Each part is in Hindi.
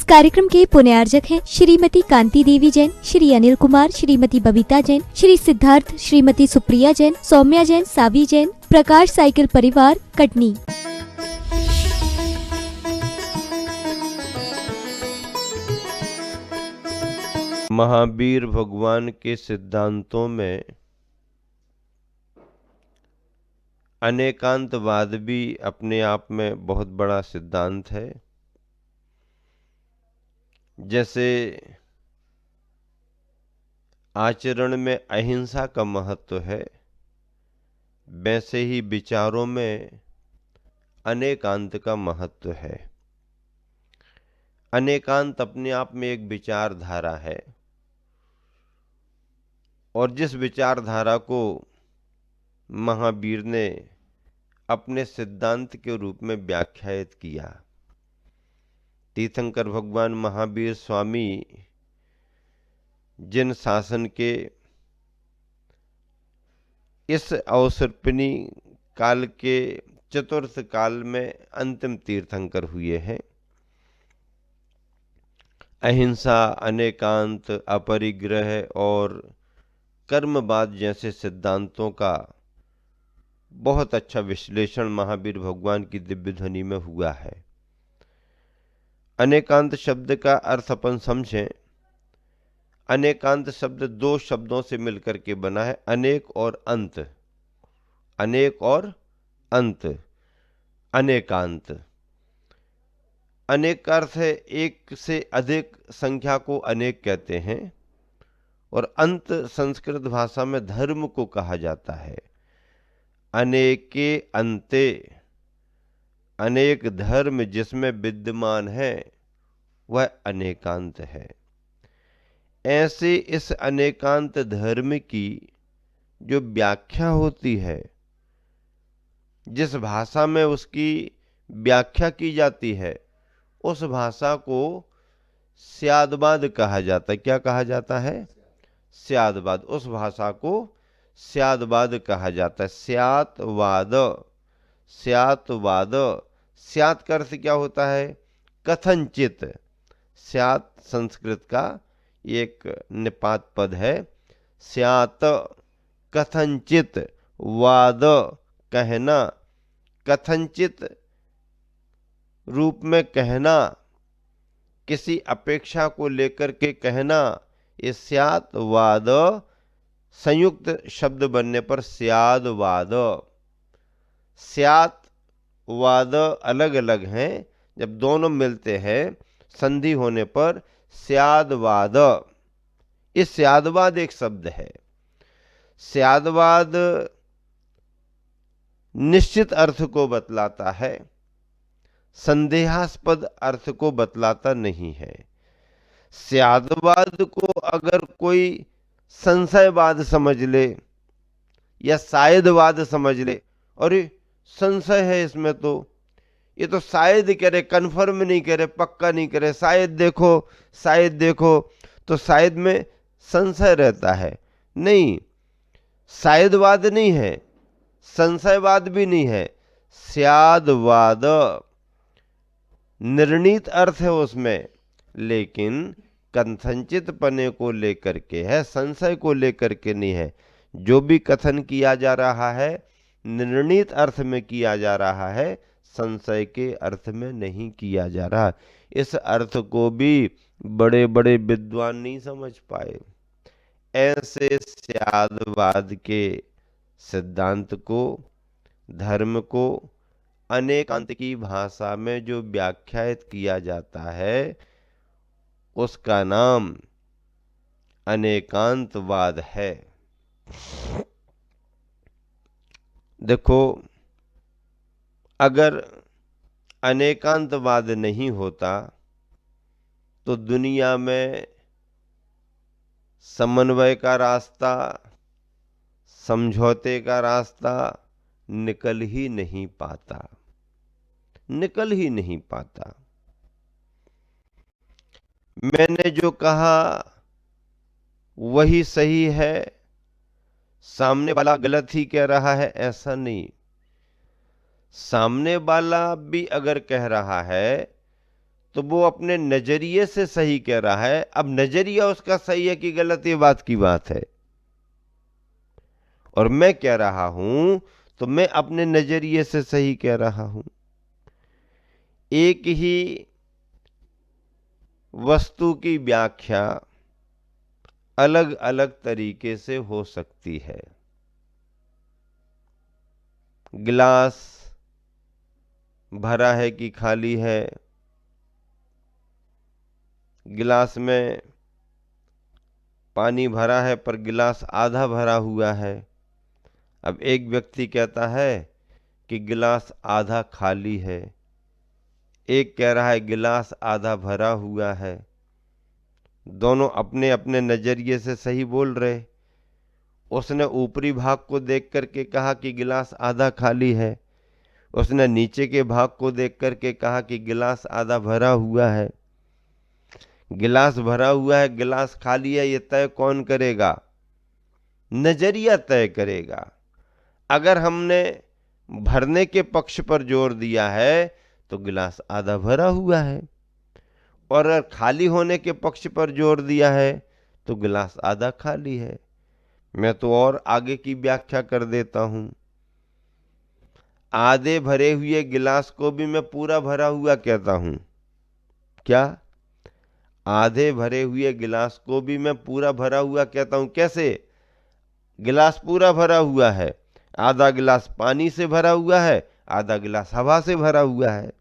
कार्यक्रम के पुण्यार्जक हैं श्रीमती कांति देवी जैन, श्री अनिल कुमार, श्रीमती बबीता जैन, श्री सिद्धार्थ, श्रीमती सुप्रिया जैन, सौम्या जैन, सावी जैन, प्रकाश साइकिल परिवार कटनी। महावीर भगवान के सिद्धांतों में अनेकांतवाद भी अपने आप में बहुत बड़ा सिद्धांत है। जैसे आचरण में अहिंसा का महत्व है, वैसे ही विचारों में अनेकांत का महत्व है। अनेकांत अपने आप में एक विचारधारा है और जिस विचारधारा को महावीर ने अपने सिद्धांत के रूप में व्याख्यायित किया। तीर्थंकर भगवान महावीर स्वामी जिन शासन के इस अवसर्पिणी काल के चतुर्थ काल में अंतिम तीर्थंकर हुए हैं। अहिंसा, अनेकांत, अपरिग्रह और कर्मवाद जैसे सिद्धांतों का बहुत अच्छा विश्लेषण महावीर भगवान की दिव्य ध्वनि में हुआ है। अनेकांत शब्द का अर्थ अपन समझें। अनेकांत शब्द दो शब्दों से मिलकर के बना है, अनेक और अंत। अनेक और अंत, अनेकांत। अनेक का अर्थ है एक से अधिक संख्या को अनेक कहते हैं और अंत संस्कृत भाषा में धर्म को कहा जाता है। अनेके अंते, अनेक धर्म जिसमें विद्यमान है वह अनेकांत है। ऐसे इस अनेकांत धर्म की जो व्याख्या होती है, जिस भाषा में उसकी व्याख्या की जाती है, उस भाषा को स्यादवाद कहा जाता है। क्या कहा जाता है? स्यादवाद। उस भाषा को स्यादवाद कहा जाता है। स्यातवाद, स्यातवाद। स्यात का अर्थ क्या होता है? कथनचित। स्यात संस्कृत का एक निपात पद है। स्यात कथनचित, वाद कहना, कथनचित रूप में कहना, किसी अपेक्षा को लेकर के कहना, ये स्यातवाद संयुक्त शब्द बनने पर स्यादवाद। स्यातवाद अलग अलग हैं, जब दोनों मिलते हैं संधि होने पर स्यादवाद। इस स्यादवाद एक शब्द है। स्यादवाद निश्चित अर्थ को बतलाता है, संदेहास्पद अर्थ को बतलाता नहीं है। स्यादवाद को अगर कोई संशयवाद समझ ले या शायदवाद समझ ले, और संशय है इसमें, तो ये तो शायद करे, कन्फर्म नहीं करे, पक्का नहीं करे, शायद देखो, शायद देखो, तो शायद में संशय रहता है। नहीं, शायदवाद नहीं है, संशयवाद भी नहीं है। स्यादवाद निर्णीत अर्थ है उसमें, लेकिन कथनचित पने को लेकर के है, संशय को लेकर के नहीं है। जो भी कथन किया जा रहा है निर्णीत अर्थ में किया जा रहा है, संशय के अर्थ में नहीं किया जा रहा। इस अर्थ को भी बड़े बड़े विद्वान नहीं समझ पाए। ऐसे स्यादवाद के सिद्धांत को, धर्म को अनेकांत की भाषा में जो व्याख्यायित किया जाता है, उसका नाम अनेकांतवाद है। देखो, अगर अनेकांतवाद नहीं होता तो दुनिया में समन्वय का रास्ता, समझौते का रास्ता निकल ही नहीं पाता, निकल ही नहीं पाता। मैंने जो कहा वही सही है, सामने वाला गलत ही कह रहा है, ऐसा नहीं। सामने वाला भी अगर कह रहा है तो वो अपने नजरिए से सही कह रहा है। अब नजरिया उसका सही है कि गलत, ये बात की बात है। और मैं कह रहा हूं तो मैं अपने नजरिए से सही कह रहा हूं। एक ही वस्तु की व्याख्या अलग अलग तरीके से हो सकती है। गिलास भरा है कि खाली है, गिलास में पानी भरा है पर गिलास आधा भरा हुआ है। अब एक व्यक्ति कहता है कि गिलास आधा खाली है, एक कह रहा है गिलास आधा भरा हुआ है। दोनों अपने अपने नजरिए से सही बोल रहे। उसने ऊपरी भाग को देख करके कहा कि गिलास आधा खाली है, उसने नीचे के भाग को देख करके कहा कि गिलास आधा भरा हुआ है। गिलास भरा हुआ है, गिलास खाली है, ये तय कौन करेगा? नजरिया तय करेगा। अगर हमने भरने के पक्ष पर जोर दिया है तो गिलास आधा भरा हुआ है, और अगर खाली होने के पक्ष पर जोर दिया है तो गिलास आधा खाली है। मैं तो और आगे की व्याख्या कर देता हूं। आधे भरे हुए गिलास को भी मैं पूरा भरा हुआ कहता हूं। क्या? आधे भरे हुए गिलास को भी मैं पूरा भरा हुआ कहता हूं। कैसे? गिलास पूरा भरा हुआ है, आधा गिलास पानी से भरा हुआ है, आधा गिलास हवा से भरा हुआ है।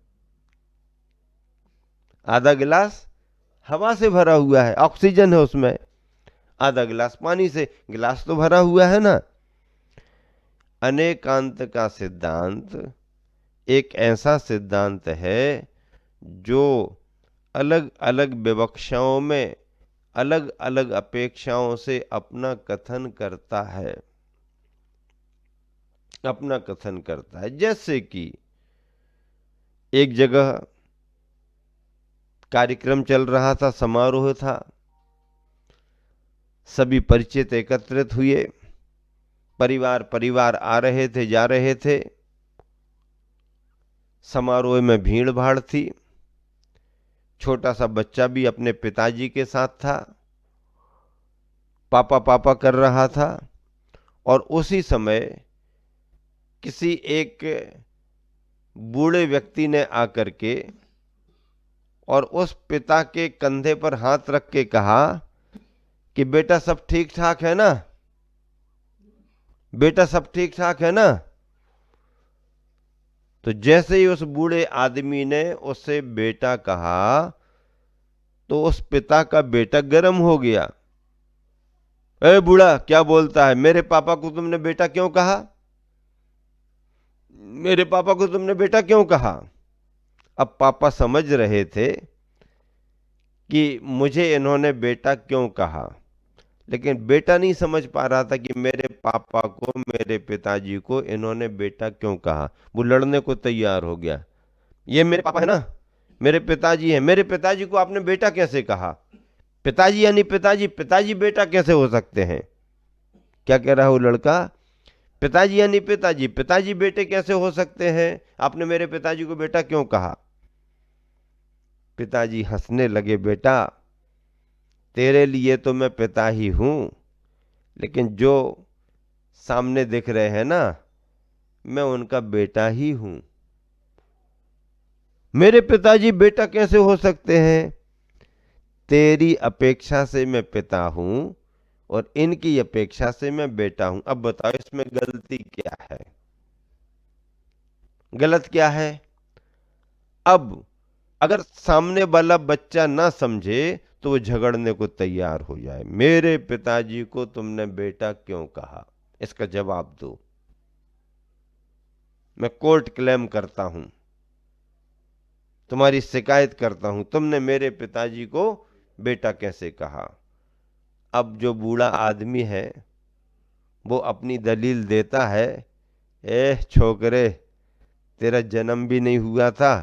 आधा गिलास हवा से भरा हुआ है, ऑक्सीजन है उसमें, आधा गिलास पानी से। गिलास तो भरा हुआ है ना। अनेकांत का सिद्धांत एक ऐसा सिद्धांत है जो अलग अलग विवक्षाओं में अलग अलग अपेक्षाओं से अपना कथन करता है, अपना कथन करता है। जैसे कि एक जगह कार्यक्रम चल रहा था, समारोह था, सभी परिचित एकत्रित हुए, परिवार परिवार आ रहे थे, जा रहे थे। समारोह में भीड़ भाड़ थी। छोटा सा बच्चा भी अपने पिताजी के साथ था, पापा पापा कर रहा था। और उसी समय किसी एक बूढ़े व्यक्ति ने आकर के और उस पिता के कंधे पर हाथ रख के कहा कि बेटा सब ठीक ठाक है ना, बेटा सब ठीक ठाक है ना। तो जैसे ही उस बूढ़े आदमी ने उससे बेटा कहा तो उस पिता का बेटा गर्म हो गया। ए बूढ़ा, क्या बोलता है? मेरे पापा को तुमने बेटा क्यों कहा? मेरे पापा को तुमने बेटा क्यों कहा? अब पापा समझ रहे थे कि मुझे इन्होंने बेटा क्यों कहा, लेकिन बेटा नहीं समझ पा रहा था कि मेरे पापा को, मेरे पिताजी को इन्होंने बेटा क्यों कहा। वो लड़ने को तैयार हो गया। ये मेरे पापा है ना, मेरे पिताजी हैं, मेरे पिताजी को आपने बेटा कैसे कहा? पिताजी यानी पिताजी, पिताजी बेटा कैसे हो सकते हैं? क्या कह रहा है वो लड़का? पिताजी यानी पिताजी, पिताजी बेटे कैसे हो सकते हैं? आपने मेरे पिताजी को बेटा क्यों कहा? पिताजी हंसने लगे। बेटा, तेरे लिए तो मैं पिता ही हूं, लेकिन जो सामने दिख रहे हैं ना, मैं उनका बेटा ही हूं। मेरे पिताजी बेटा कैसे हो सकते हैं? तेरी अपेक्षा से मैं पिता हूं और इनकी अपेक्षा से मैं बेटा हूं। अब बताओ इसमें गलती क्या है? गलत क्या है? अब अगर सामने वाला बच्चा ना समझे तो वो झगड़ने को तैयार हो जाए। मेरे पिताजी को तुमने बेटा क्यों कहा? इसका जवाब दो। मैं कोर्ट क्लेम करता हूं, तुम्हारी शिकायत करता हूं, तुमने मेरे पिताजी को बेटा कैसे कहा? अब जो बूढ़ा आदमी है वो अपनी दलील देता है। छोकरे, तेरा जन्म भी नहीं हुआ था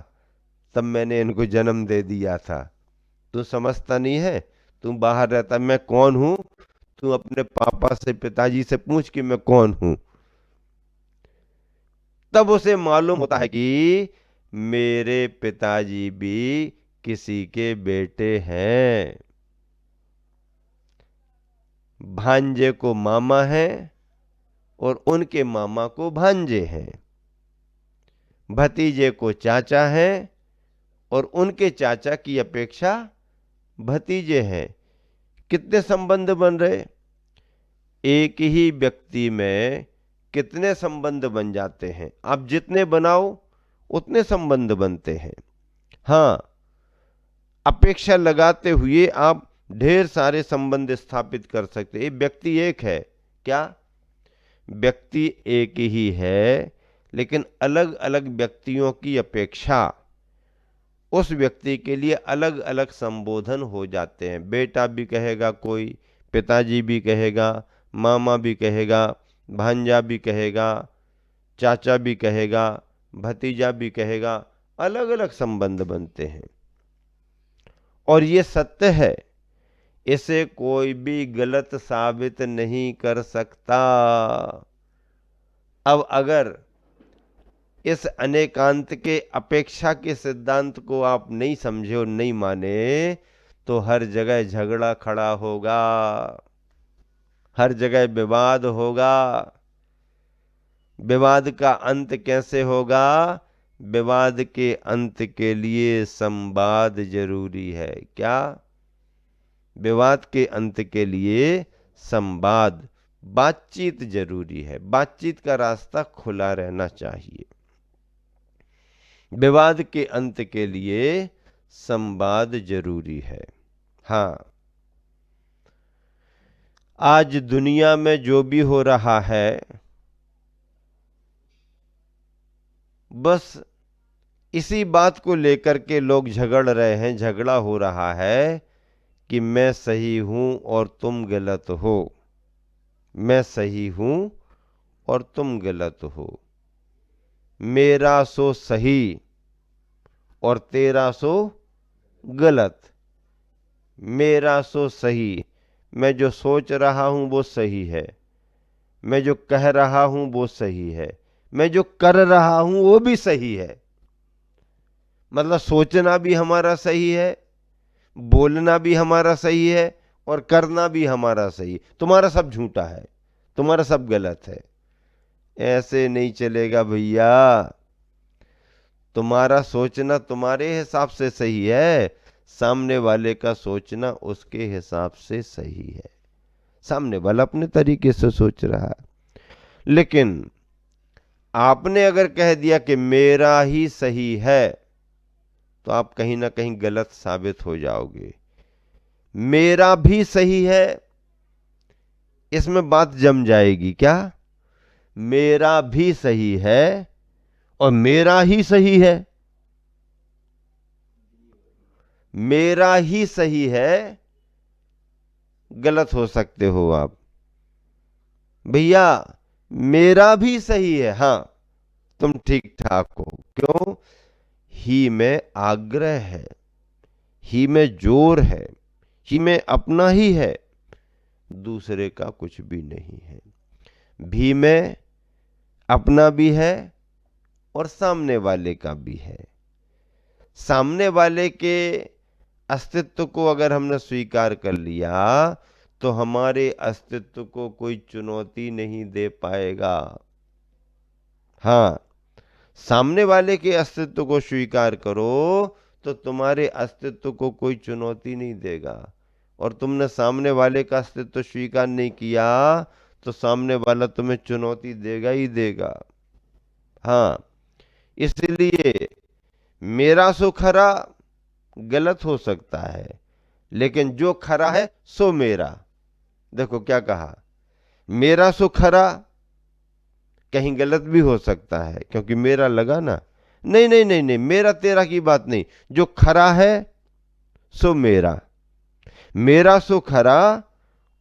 तब मैंने इनको जन्म दे दिया था। तू समझता नहीं है, तू बाहर रहता। मैं कौन हूं? तू अपने पापा से, पिताजी से पूछ कि मैं कौन हूं। तब उसे मालूम होता है कि मेरे पिताजी भी किसी के बेटे हैं। भांजे को मामा है और उनके मामा को भांजे हैं। भतीजे को चाचा है और उनके चाचा की अपेक्षा भतीजे हैं। कितने संबंध बन रहे? एक ही व्यक्ति में कितने संबंध बन जाते हैं? आप जितने बनाओ उतने संबंध बनते हैं। हाँ, अपेक्षा लगाते हुए आप ढेर सारे संबंध स्थापित कर सकते हैं। व्यक्ति एक है क्या? व्यक्ति एक ही है, लेकिन अलग अलग व्यक्तियों की अपेक्षा उस व्यक्ति के लिए अलग अलग संबोधन हो जाते हैं। बेटा भी कहेगा कोई, पिताजी भी कहेगा, मामा भी कहेगा, भांजा भी कहेगा, चाचा भी कहेगा, भतीजा भी कहेगा। अलग अलग संबंध बनते हैं और ये सत्य है, इसे कोई भी गलत साबित नहीं कर सकता। अब अगर इस अनेकांत के अपेक्षा के सिद्धांत को आप नहीं समझे और नहीं माने तो हर जगह झगड़ा खड़ा होगा, हर जगह विवाद होगा। विवाद का अंत कैसे होगा? विवाद के अंत के लिए संवाद जरूरी है। क्या? विवाद के अंत के लिए संवाद, बातचीत जरूरी है। बातचीत का रास्ता खुला रहना चाहिए। विवाद के अंत के लिए संवाद जरूरी है। हाँ, आज दुनिया में जो भी हो रहा है, बस इसी बात को लेकर के लोग झगड़ रहे हैं। झगड़ा हो रहा है कि मैं सही हूं और तुम गलत हो, मैं सही हूं और तुम गलत हो, मेरा सो सही और तेरा सो गलत, मेरा सो सही, मैं जो सोच रहा हूं वो सही है, मैं जो कह रहा हूं वो सही है, मैं जो कर रहा हूं वो भी सही है। मतलब सोचना भी हमारा सही है, बोलना भी हमारा सही है और करना भी हमारा सही। तुम्हारा सब झूठा है, तुम्हारा सब गलत है। ऐसे नहीं चलेगा भैया। तुम्हारा सोचना तुम्हारे हिसाब से सही है, सामने वाले का सोचना उसके हिसाब से सही है। सामने वाला अपने तरीके से सोच रहा है, लेकिन आपने अगर कह दिया कि मेरा ही सही है तो आप कहीं ना कहीं गलत साबित हो जाओगे। मेरा भी सही है, इसमें बात जम जाएगी। क्या? मेरा भी सही है और मेरा ही सही है, मेरा ही सही है, गलत हो सकते हो आप। भैया मेरा भी सही है, हाँ तुम ठीक ठाक हो। क्यों? ही में आग्रह है, ही में जोर है, ही में अपना ही है, दूसरे का कुछ भी नहीं है। भी में अपना भी है और सामने वाले का भी है। सामने वाले के अस्तित्व को अगर हमने स्वीकार कर लिया तो हमारे अस्तित्व को कोई चुनौती नहीं दे पाएगा। हाँ, सामने वाले के अस्तित्व को स्वीकार करो तो तुम्हारे अस्तित्व को कोई चुनौती नहीं देगा, और तुमने सामने वाले का अस्तित्व स्वीकार नहीं किया तो सामने वाला तुम्हें चुनौती देगा ही देगा। हाँ, इसलिए मेरा सो खरा गलत हो सकता है, लेकिन जो खरा है सो मेरा। देखो क्या कहा, मेरा सो खरा कहीं गलत भी हो सकता है क्योंकि मेरा लगा ना। नहीं नहीं नहीं नहीं, मेरा तेरा की बात नहीं, जो खरा है सो मेरा, मेरा सो खरा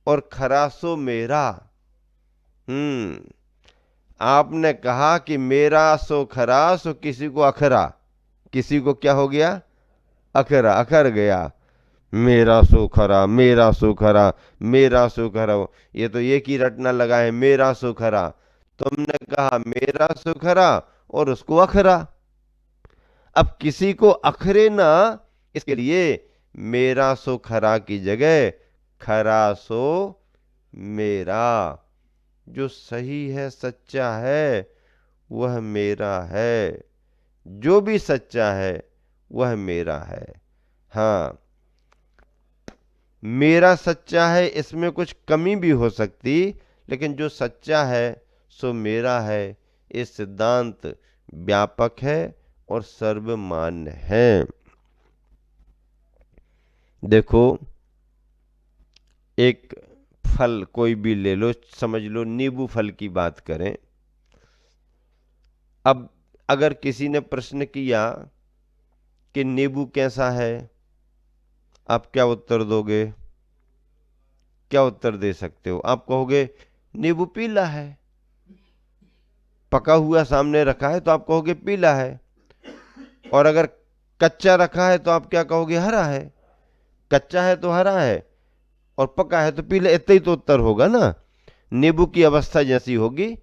और खरा सो मेरा। आपने कहा कि मेरा सो खरा, सो किसी को अखरा, किसी को क्या हो गया? अखरा, अखर गया। मेरा सो खरा, मेरा सो खरा, मेरा सो खरा, ये तो एक ही रटना लगा है, मेरा सो खरा। तुमने कहा मेरा सो खरा और उसको अखरा। अब किसी को अखरे ना इसके लिए मेरा सो खरा की जगह खरा सो मेरा। जो सही है, सच्चा है, वह मेरा है। जो भी सच्चा है वह मेरा है। हाँ, मेरा सच्चा है, इसमें कुछ कमी भी हो सकती, लेकिन जो सच्चा है सो मेरा है, ये सिद्धांत व्यापक है और सर्वमान्य है। देखो, एक फल कोई भी ले लो, समझ लो नींबू फल की बात करें। अब अगर किसी ने प्रश्न किया कि नींबू कैसा है, आप क्या उत्तर दोगे? क्या उत्तर दे सकते हो? आप कहोगे नींबू पीला है। पका हुआ सामने रखा है तो आप कहोगे पीला है। और अगर कच्चा रखा है तो आप क्या कहोगे? हरा है। कच्चा है तो हरा है और पका है तो पीला। इतना ही तो उत्तर होगा ना। नींबू की अवस्था जैसी होगी,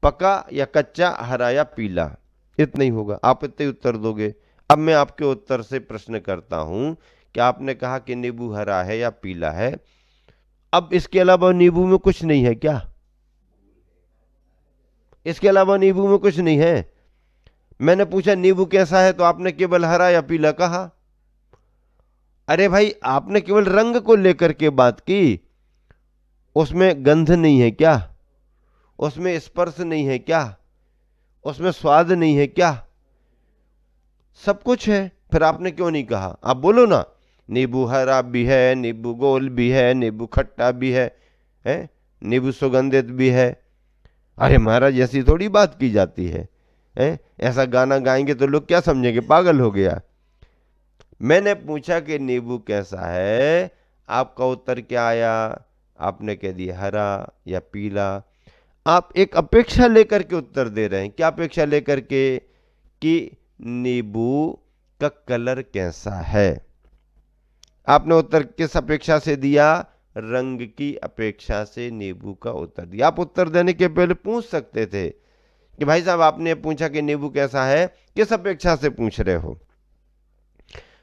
पका या कच्चा, हरा या पीला, इतना ही होगा। आप इतना ही उत्तर दोगे। अब मैं आपके उत्तर से प्रश्न करता हूं कि आपने कहा कि नींबू हरा है या पीला है। अब इसके अलावा नींबू में कुछ नहीं है क्या? इसके अलावा नींबू में कुछ नहीं है। मैंने पूछा नींबू कैसा है तो आपने केवल हरा या पीला कहा। अरे भाई, आपने केवल रंग को लेकर के बात की। उसमें गंध नहीं है क्या? उसमें स्पर्श नहीं है क्या? उसमें स्वाद नहीं है क्या? सब कुछ है। फिर आपने क्यों नहीं कहा? आप बोलो ना, नींबू हरा भी है, नींबू गोल भी है, नींबू खट्टा भी है, नींबू सुगंधित भी है। अरे महाराज, ऐसी थोड़ी बात की जाती है, ऐसा गाना गाएंगे तो लोग क्या समझेंगे? पागल हो गया। मैंने पूछा कि नींबू कैसा है, आपका उत्तर क्या आया? आपने कह दिया हरा या पीला। आप एक अपेक्षा लेकर के उत्तर दे रहे हैं। क्या अपेक्षा लेकर के? कि नींबू का कलर कैसा है। आपने उत्तर किस अपेक्षा से दिया? रंग की अपेक्षा से नींबू का उत्तर दिया। आप उत्तर देने के पहले पूछ सकते थे कि भाई साहब, आपने पूछा कि नींबू कैसा है, किस अपेक्षा से पूछ रहे हो?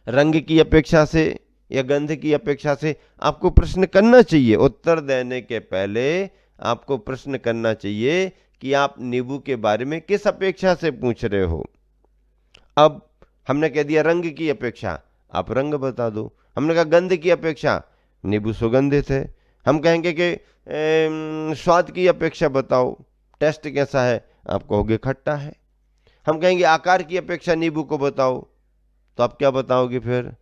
रंग की अपेक्षा से या गंध की अपेक्षा से? आपको प्रश्न करना चाहिए। उत्तर देने के पहले आपको प्रश्न करना चाहिए कि आप नींबू के बारे में किस अपेक्षा से पूछ रहे हो। अब हमने कह दिया रंग की अपेक्षा, आप रंग बता दो। हमने कहा गंध की अपेक्षा, नींबू सुगंधित है। हम कहेंगे कि स्वाद की अपेक्षा बताओ, टेस्ट कैसा है, आप कहोगे खट्टा है। हम कहेंगे आकार की अपेक्षा नींबू को बताओ, तो आप क्या बताओगे फिर?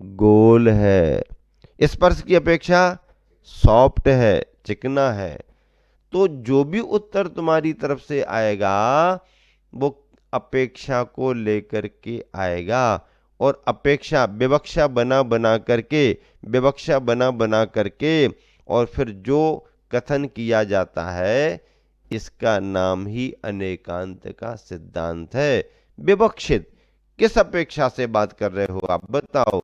गोल है। स्पर्श की अपेक्षा सॉफ्ट है, चिकना है। तो जो भी उत्तर तुम्हारी तरफ से आएगा वो अपेक्षा को लेकर के आएगा। और अपेक्षा विवक्षा बना बना करके और फिर जो कथन किया जाता है, इसका नाम ही अनेकांत का सिद्धांत है। विवक्षित किस अपेक्षा से बात कर रहे हो आप? बताओ,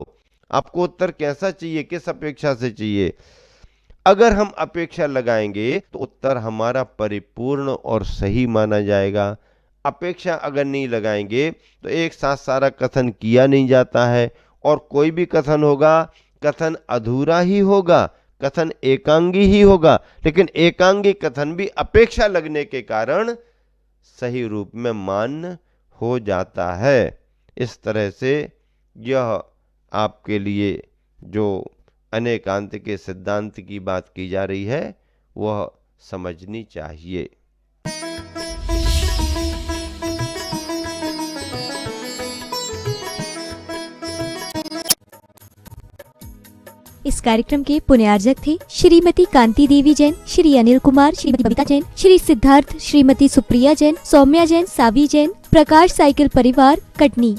आपको उत्तर कैसा चाहिए, किस अपेक्षा से चाहिए? अगर हम अपेक्षा लगाएंगे तो उत्तर हमारा परिपूर्ण और सही माना जाएगा। अपेक्षा अगर नहीं लगाएंगे तो एक साथ सारा कथन किया नहीं जाता है, और कोई भी कथन होगा, कथन अधूरा ही होगा, कथन एकांगी ही होगा। लेकिन एकांगी कथन भी अपेक्षा लगने के कारण सही रूप में मान्य हो जाता है। इस तरह से यह आपके लिए जो अनेकांत के सिद्धांत की बात की जा रही है वह समझनी चाहिए। इस कार्यक्रम के पुण्यार्जक थे श्रीमती कांति देवी जैन, श्री अनिल कुमार, श्रीमती बबीता जैन, श्री सिद्धार्थ, श्रीमती सुप्रिया जैन, सौम्या जैन, सावी जैन, प्रकाश साइकिल परिवार, कटनी।